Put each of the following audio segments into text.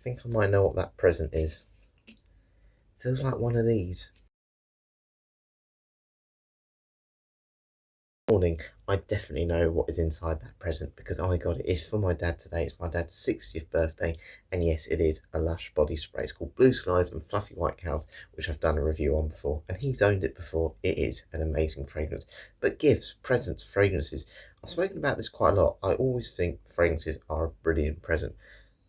think I might know what that present is. Feels like one of these. Morning, I definitely know what is inside that present because I got it. It's for my dad today. It's my dad's 60th birthday, and yes, it is a Lush body spray. It's called Blue Skies and Fluffy White Cows, which I've done a review on before, and he's owned it before. It is an amazing fragrance. But gifts, presents, fragrances, I've spoken about this quite a lot. I always think fragrances are a brilliant present.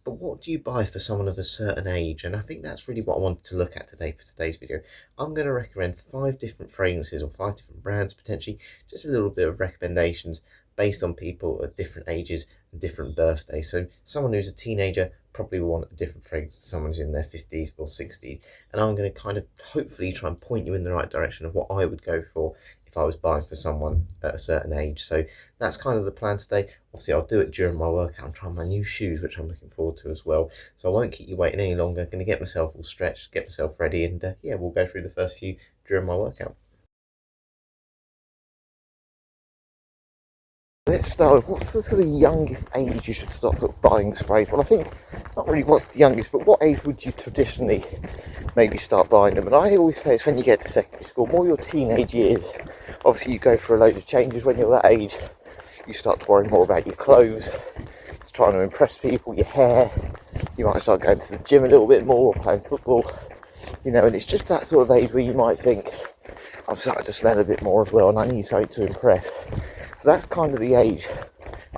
But what do you buy for someone of a certain age? And I think that's really what I wanted to look at today for today's video. I'm going to recommend 5 different fragrances or 5 different brands, potentially just a little bit of recommendations based on people at different ages and different birthdays. So someone who's a teenager probably will want a different fragrance to someone who's in their 50s or 60s. And I'm going to kind of hopefully try and point you in the right direction of what I would go for if I was buying for someone at a certain age. So that's kind of the plan today. Obviously, I'll do it during my workout. I'm trying my new shoes, which I'm looking forward to as well. So I won't keep you waiting any longer. I'm going to get myself all stretched, get myself ready, and yeah, we'll go through the first few during my workout. Let's start with what's the sort of youngest age you should start sort of buying sprays? Well, I think not really what's the youngest, but what age would you traditionally maybe start buying them? And I always say it's when you get to secondary school, more your teenage years. Obviously, you go through a load of changes when you're that age. You start to worry more about your clothes, it's trying to impress people, your hair. You might start going to the gym a little bit more, or playing football, and it's just that sort of age where you might think, I'm starting to smell a bit more as well, and I need something to impress. So that's kind of the age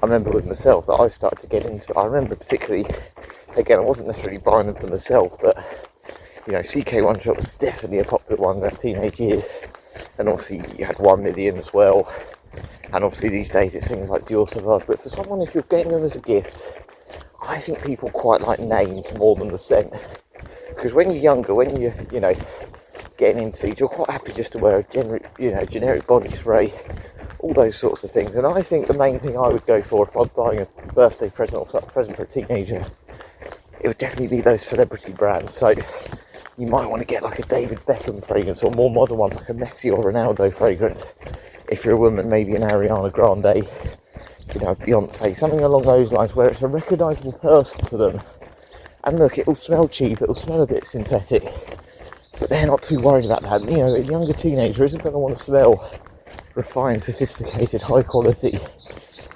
I remember with myself that I started to get into. I remember particularly, again, I wasn't necessarily buying them for myself, but CK1 shot was definitely a popular one in that teenage years. And obviously you had 1 Million as well. And obviously these days it's things like Dior Sauvage. But for someone, if you're getting them as a gift, I think people quite like names more than the scent. Because when you're younger, when you're, getting into these, you're quite happy just to wear a generic body spray, all those sorts of things. And I think the main thing I would go for if I was buying a birthday present or some present for a teenager, it would definitely be those celebrity brands. So you might want to get like a David Beckham fragrance, or a more modern one like a Messi or Ronaldo fragrance. If you're a woman, maybe an Ariana Grande, Beyonce, something along those lines where it's a recognisable person to them. And look, it'll smell cheap, it'll smell a bit synthetic, but they're not too worried about that. A younger teenager isn't going to want to smell refined, sophisticated, high quality.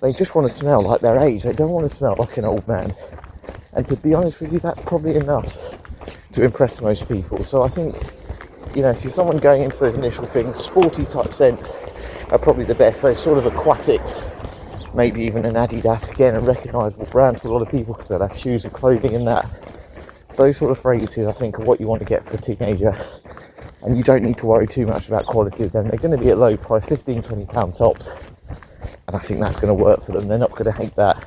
They just want to smell like their age. They don't want to smell like an old man. And to be honest with you, that's probably enough to impress most people. So I think, if you're someone going into those initial things, sporty type scents are probably the best. Those sort of aquatic, maybe even an Adidas, again, a recognisable brand to a lot of people because they'll have shoes and clothing in that. Those sort of fragrances, I think, are what you want to get for a teenager. And you don't need to worry too much about quality of them. They're going to be at low price, £15-20 tops. And I think that's going to work for them. They're not going to hate that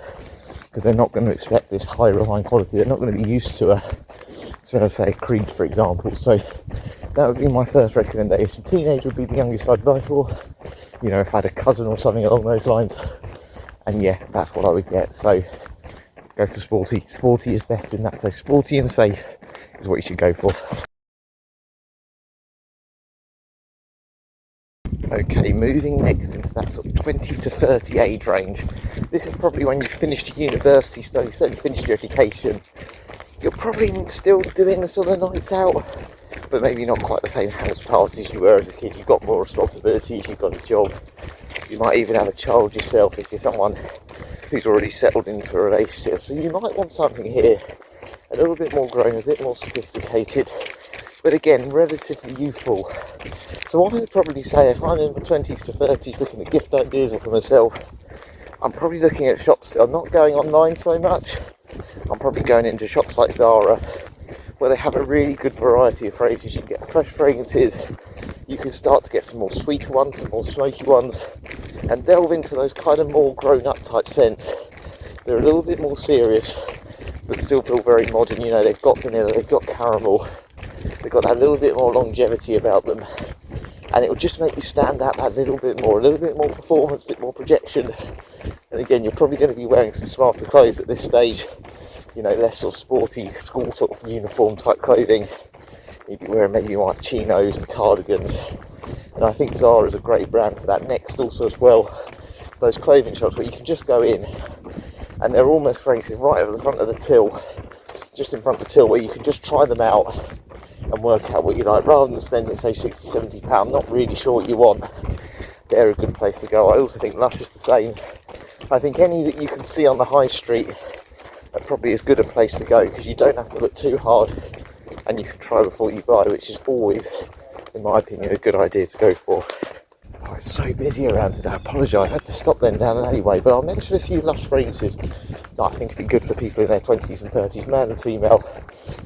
because they're not going to expect this high refined quality. They're not going to be used to a smell of, say, Creed, for example. So that would be my first recommendation. Teenage would be the youngest I'd buy for. If I had a cousin or something along those lines. And yeah, that's what I would get. So go for sporty. Sporty is best in that. So sporty and safe is what you should go for. Okay, moving next into that sort of 20 to 30 age range. This is probably when you've finished your university studies, certainly finished your education. You're probably still doing the sort of nights out, but maybe not quite the same house parties you were as a kid. You've got more responsibilities, you've got a job. You might even have a child yourself if you're someone who's already settled into a relationship. So you might want something here a little bit more grown, a bit more sophisticated, but again, relatively youthful. So I would probably say if I'm in my 20s to 30s looking at gift ideas or for myself, I'm probably looking at shops. I'm not going online so much. I'm probably going into shops like Zara, where they have a really good variety of fragrances. You can get fresh fragrances, you can start to get some more sweeter ones, some more smoky ones, and delve into those kind of more grown-up type scents. They're a little bit more serious, but still feel very modern. They've got vanilla, they've got caramel, they've got that little bit more longevity about them. And it will just make you stand out that little bit more performance, a bit more projection. And again, you're probably going to be wearing some smarter clothes at this stage, less sort of sporty school sort of uniform type clothing. You'd be wearing maybe white chinos and cardigans. And I think Zara is a great brand for that. Next also as well, those clothing shops where you can just go in and they're almost fragrances right over the front of the till, just in front of the till, where you can just try them out and work out what you like, rather than spending, say, £60-70, not really sure what you want. They're a good place to go. I also think Lush is the same. I think any that you can see on the high street are probably as good a place to go, because you don't have to look too hard and you can try before you buy, which is always, in my opinion, a good idea to go for. Oh, it's so busy around today. I apologise, I had to stop them down an alleyway, but I'll mention a few Lush fragrances that I think would be good for people in their 20s and 30s, male and female.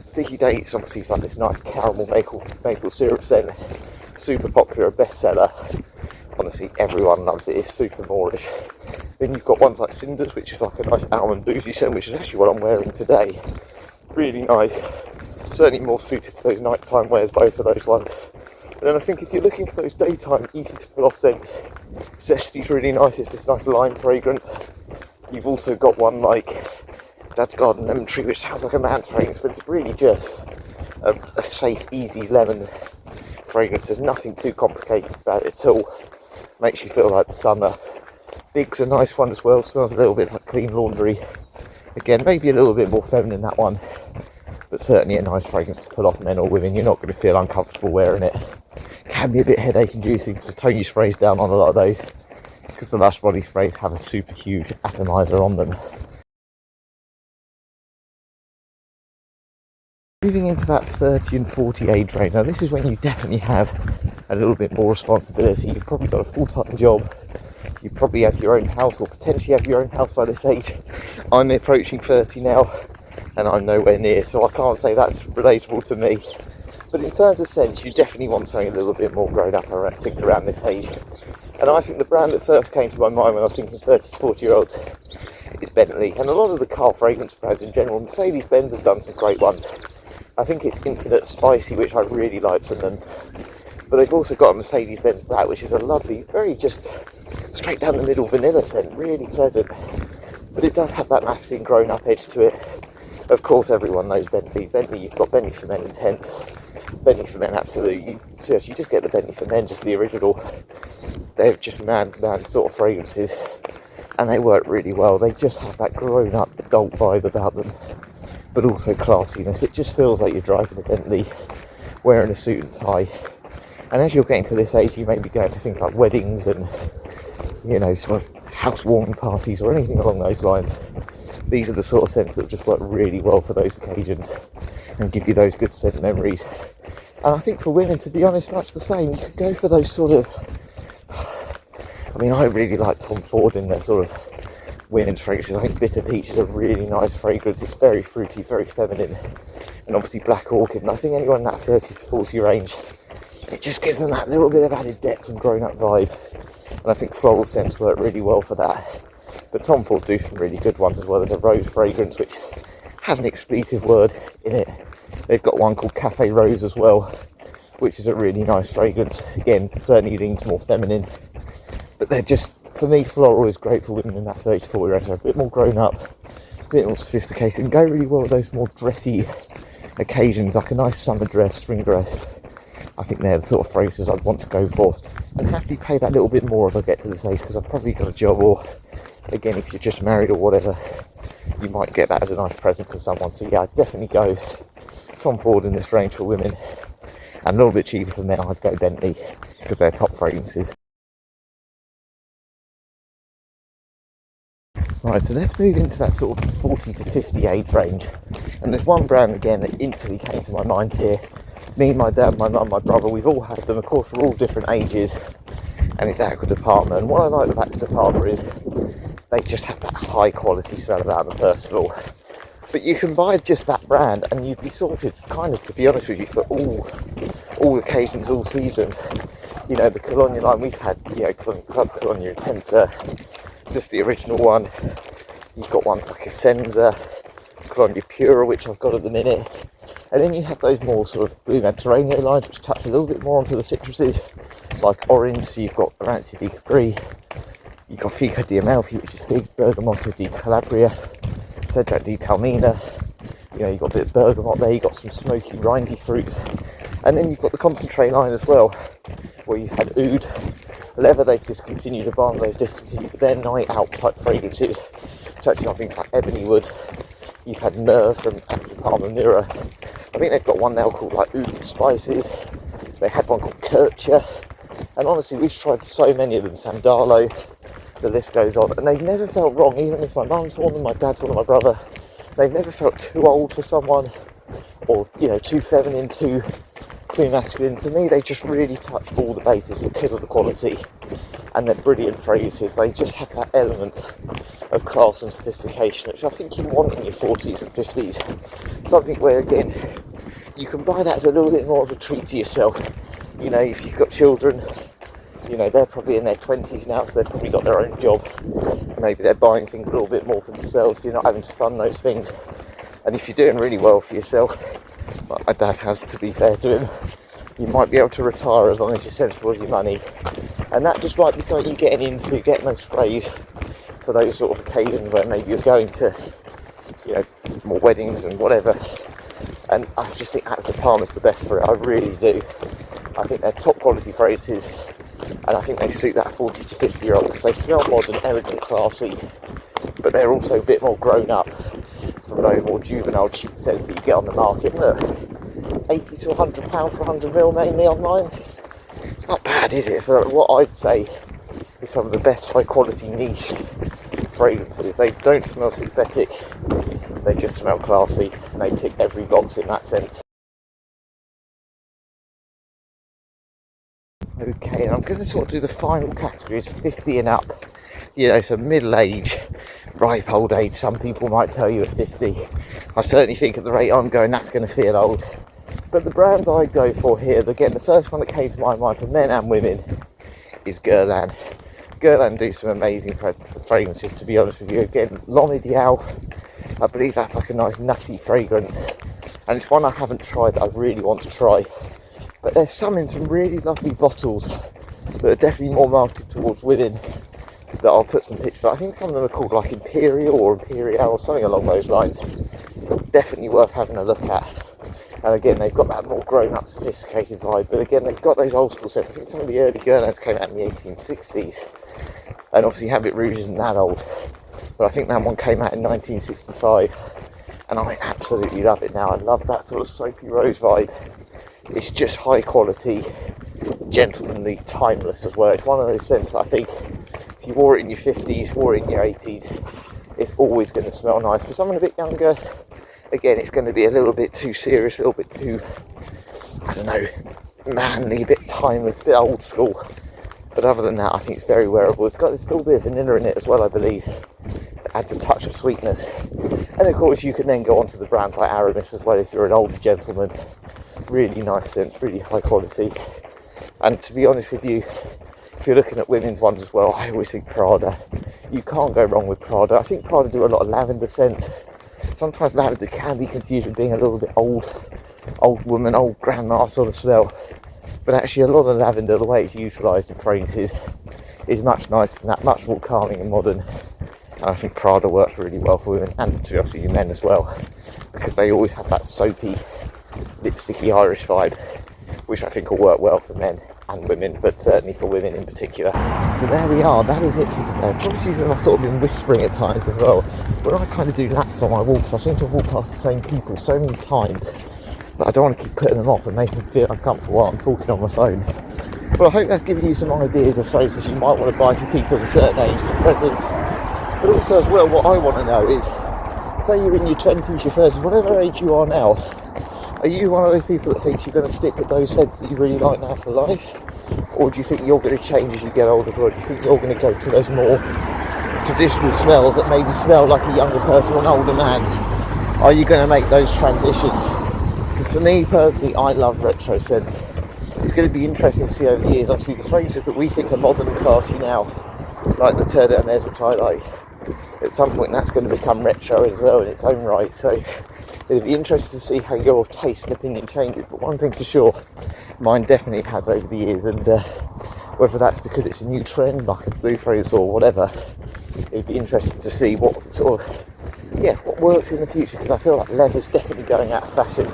Sticky Dates, obviously, it's like this nice caramel maple syrup scent, super popular, a bestseller. Honestly, everyone loves it. It's super Moorish. Then you've got ones like Cinders, which is like a nice almond boozy scent, which is actually what I'm wearing today. Really nice. Certainly more suited to those nighttime wears, both of those ones. And then I think if you're looking for those daytime, easy to pull off scents, Zesty's really nice. It's this nice lime fragrance. You've also got one like Dad's Garden Lemon Tree, which sounds like a man's fragrance, but it's really just a safe, easy lemon fragrance. There's nothing too complicated about it at all. Makes you feel like the summer. Big's a nice one as well. Smells a little bit like clean laundry. Again, maybe a little bit more feminine, that one, but certainly a nice fragrance to pull off men or women. You're not going to feel uncomfortable wearing it. Can be a bit headache inducing, because the Tony sprays down on a lot of those, because the Lush body sprays have a super huge atomizer on them. Moving into that 30 and 40 age range, now this is when you definitely have a little bit more responsibility. You've probably got a full-time job, you probably have your own house, or potentially have your own house by this age. I'm approaching 30 now, and I'm nowhere near, so I can't say that's relatable to me. But in terms of scents, you definitely want something a little bit more grown up, I think, around this age. And I think the brand that first came to my mind when I was thinking 30 to 40 year olds is Bentley. And a lot of the car fragrance brands in general, Mercedes-Benz have done some great ones. I think it's Infinite Spicy, which I really like from them. But they've also got a Mercedes-Benz Black, which is a lovely, very just straight down the middle vanilla scent, really pleasant. But it does have that masculine grown-up edge to it. Of course, everyone knows Bentley. You've got Bentley for Men Intense. Bentley for Men, absolutely. You just get the Bentley for Men, just the original. They're just man-to-man sort of fragrances, and they work really well. They just have that grown-up adult vibe about them, but also classiness. It just feels like you're driving a Bentley, wearing a suit and tie. And as you're getting to this age, you may be going to things like weddings and, you know, sort of housewarming parties or anything along those lines. These are the sort of scents that just work really well for those occasions and give you those good scent memories. And I think for women, to be honest, much the same. You could go for those sort of, I mean, I really like Tom Ford in their sort of women's fragrances. I think Bitter Peach is a really nice fragrance. It's very fruity, very feminine, and obviously Black Orchid. And I think anyone in that 30 to 40 range, it just gives them that little bit of added depth and grown-up vibe. And I think floral scents work really well for that. But Tom Ford do some really good ones as well. There's a rose fragrance which has an expletive word in it. They've got one called Cafe Rose as well, which is a really nice fragrance. Again, certainly leans more feminine. But they're just, for me, floral is great for women in that 30 to 40 range. So a bit more grown up, a bit more sophisticated, and go really well with those more dressy occasions, like a nice summer dress, spring dress. I think they're the sort of fragrances I'd want to go for, and happily pay that little bit more as I get to this age, because I've probably got a job, or again, if you're just married or whatever, you might get that as a nice present for someone. So yeah, I'd definitely go Tom Ford in this range for women, and a little bit cheaper for men, I'd go Bentley, because they're top fragrances. Right, so let's move into that sort of 40 to 50 age range. And there's one brand again that instantly came to my mind here. Me, my dad, my mum, my brother, we've all had them. Of course, we're all different ages, and it's Acqua di Parma. And what I like with Acqua di Parma is they just have that high quality smell about them, first of all. But you can buy just that brand and you'd be sorted, kind of, to be honest with you, for all occasions, all seasons. You know, the Cologne line we've had, you know, Club Cologne Intensa, just the original one. You've got ones like Essenza, Cologne Pura, which I've got at the minute. And then you have those more sort of Blue Mediterranean lines, which touch a little bit more onto the citruses, like orange. So you've got Rancia di Capri, you've got Fico di Amalfi, which is fig, Bergamotto di Calabria, Cedrat di Taormina. You know, you've got a bit of bergamot there, you've got some smoky, rindy fruits. And then you've got the concentrate line as well, where you've had oud. Leather they've discontinued, Habano they've discontinued, but they're night out type fragrances, touching on things like ebony wood, You've had Nerve from Andrew Palmer Mirror. I think they've got one now called like Oud Spices. They had one called Kircher. And honestly, we've tried so many of them, Sandalo, the list goes on. And they've never felt wrong, even if my mum's worn them, my dad's worn them, my brother. They've never felt too old for someone, or, you know, too feminine, too masculine. For me, they just really touched all the bases because of the quality. And they're brilliant fragrances. They just have that element of class and sophistication, which I think you want in your 40s and 50s. Something where, again, you can buy that as a little bit more of a treat to yourself. You know, if you've got children, you know, they're probably in their 20s now, so they've probably got their own job. Maybe they're buying things a little bit more for themselves, so you're not having to fund those things. And if you're doing really well for yourself, like my dad has, to be fair to him, you might be able to retire as long as you're sensible with your money. And that just might be something you're getting into, getting those sprays for those sort of occasions where maybe you're going to, you know, more weddings and whatever. And I just think Active Palm is the best for it, I really do. I think they're top quality fragrances, and I think they suit that 40 to 50 year old because they smell modern, elegant, classy, but they're also a bit more grown up from no more juvenile cheap scents that you get on the market. Look, £80 to £100 for 100ml mainly online. It's not bad, is it, for what I'd say is some of the best high quality niche fragrances. They don't smell synthetic, they just smell classy, and they tick every box in that sense. Okay, and I'm going to sort of do the final categories, 50 and up. You know, so middle age, ripe old age, some people might tell you at 50. I certainly think at the rate I'm going, that's going to feel old. But the brands I go for here, again, the first one that came to my mind for men and women is Guerlain. Guerlain do some amazing fragrances, to be honest with you. Again, L'Homme Ideal, I believe that's like a nice nutty fragrance. And it's one I haven't tried that I really want to try. But there's some in some really lovely bottles that are definitely more marketed towards women that I'll put some pictures of. I think some of them are called like Imperial or Imperial or something along those lines. Definitely worth having a look at. And again, they've got that more grown-up, sophisticated vibe. But again, they've got those old school sets. I think some of the early Guerlains came out in the 1860s. And obviously Habit Rouge isn't that old. But I think that one came out in 1965. And I absolutely love it now. I love that sort of soapy rose vibe. It's just high quality, gentlemanly, timeless as well. It's one of those scents that I think if you wore it in your 50s, wore it in your 80s, it's always going to smell nice. For someone a bit younger, again, it's going to be a little bit too serious, a little bit too, I don't know, manly, a bit timeless, a bit old school. But other than that, I think it's very wearable. It's got this little bit of vanilla in it as well, I believe. It adds a touch of sweetness. And of course, you can then go on to the brands like Aramis as well if you're an older gentleman. Really nice scents, really high quality. And to be honest with you, if you're looking at women's ones as well, I always think Prada. You can't go wrong with Prada. I think Prada do a lot of lavender scents. Sometimes lavender can be confused with being a little bit old woman, old grandma sort of smell. But actually a lot of lavender, the way it's utilised in fragrances, is much nicer than that, much more calming and modern. And I think Prada works really well for women, and to be honest with you, men as well, because they always have that soapy, lipsticky Irish vibe, which I think will work well for men and women, but certainly for women in particular. So there we are, that is it for today. Apologies that I've sort of been whispering at times as well. When I kind of do laps on my walks, I seem to walk past the same people so many times that I don't want to keep putting them off and making them feel uncomfortable while I'm talking on my phone. But I hope that's given you some ideas of fragrances you might want to buy for people of a certain age as presents. But also as well, what I want to know is, say you're in your 20s, your 30s, whatever age you are now, are you one of those people that thinks you're going to stick with those scents that you really like now for life? Or do you think you're going to change as you get older? Or do you think you're going to go to those more traditional smells that maybe smell like a younger person or an older man? Are you going to make those transitions? Because for me personally, I love retro scents. It's going to be interesting to see over the years. Obviously the fragrances that we think are modern and classy now, like the Terre d'Hermès, which I like, at some point that's going to become retro as well in its own right. So it'll be interesting to see how your taste and opinion changes. But one thing's for sure, mine definitely has over the years, and whether that's because it's a new trend like a blue fragrance or whatever, it'd be interesting to see what sort of, what works in the future, because I feel like leather's definitely going out of fashion,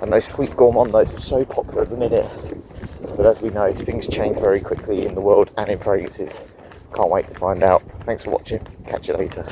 and those sweet gourmand notes are so popular at the minute. But as we know, things change very quickly in the world and in fragrances. Can't wait to find out. Thanks for watching. Catch you later.